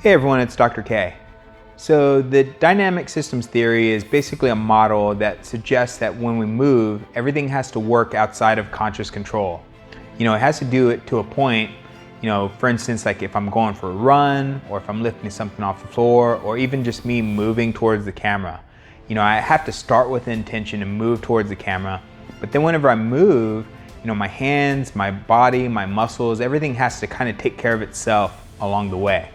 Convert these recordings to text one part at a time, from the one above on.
Hey everyone, it's Dr. K. So the dynamic systems theory is basically a model that suggests that when we move, everything has to work outside of conscious control. It has to do it to a point, for instance, like if I'm going for a run, or if I'm lifting something off the floor, or even just me moving towards the camera. I have to start with intention and move towards the camera, but then whenever I move, my hands, my body, my muscles, everything has to kind of take care of itself along the way.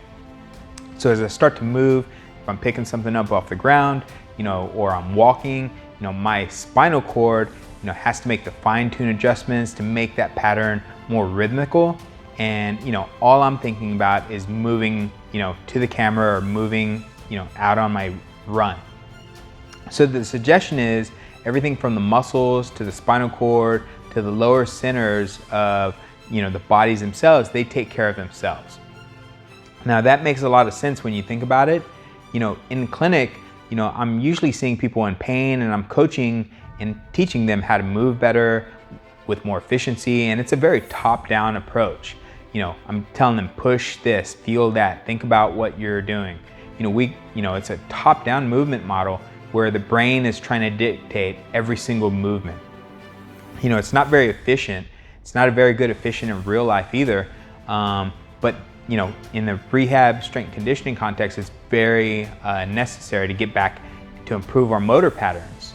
So as I start to move, if I'm picking something up off the ground, or I'm walking, my spinal cord, has to make the fine-tune adjustments to make that pattern more rhythmical. And, all I'm thinking about is moving, to the camera or moving, out on my run. So the suggestion is everything from the muscles to the spinal cord to the lower centers of, the bodies themselves, they take care of themselves. Now that makes a lot of sense when you think about it. In clinic, I'm usually seeing people in pain and I'm coaching and teaching them how to move better with more efficiency, and it's a very top-down approach. I'm telling them push this, feel that, think about what you're doing. It's a top-down movement model where the brain is trying to dictate every single movement. It's not very efficient. It's not a very good efficient in real life either. But in the rehab strength conditioning context, it's very necessary to get back to improve our motor patterns.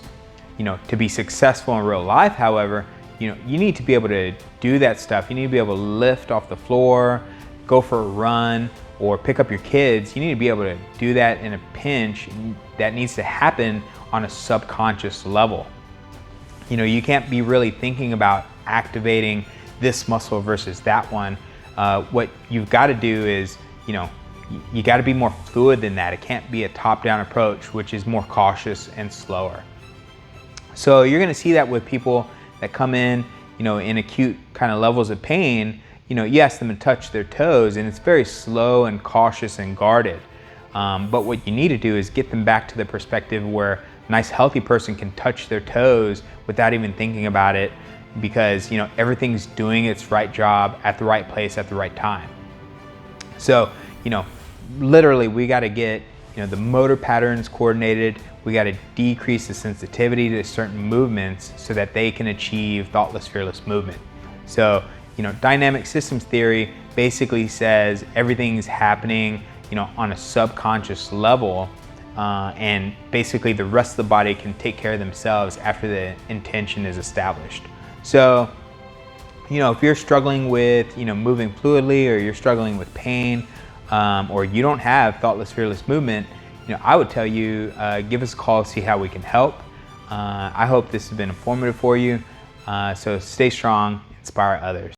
To be successful in real life, however, you need to be able to do that stuff. You need to be able to lift off the floor, go for a run, or pick up your kids. You need to be able to do that in a pinch. That needs to happen on a subconscious level. You can't be really thinking about activating this muscle versus that one. What you've got to do is, you got to be more fluid than that. It can't be a top-down approach, which is more cautious and slower. So you're going to see that with people that come in, in acute kind of levels of pain. You ask them to touch their toes, and it's very slow and cautious and guarded. But what you need to do is get them back to the perspective where a nice, healthy person can touch their toes without even thinking about it, because everything's doing its right job at the right place at the right time. So literally we got to get the motor patterns coordinated. We got to decrease the sensitivity to certain movements so that they can achieve thoughtless, fearless movement. So dynamic systems theory basically says everything's happening on a subconscious level, and basically the rest of the body can take care of themselves after the intention is established. So, if you're struggling with, moving fluidly, or you're struggling with pain, or you don't have thoughtless, fearless movement, I would tell you, give us a call, see how we can help. I hope this has been informative for you. So stay strong, inspire others.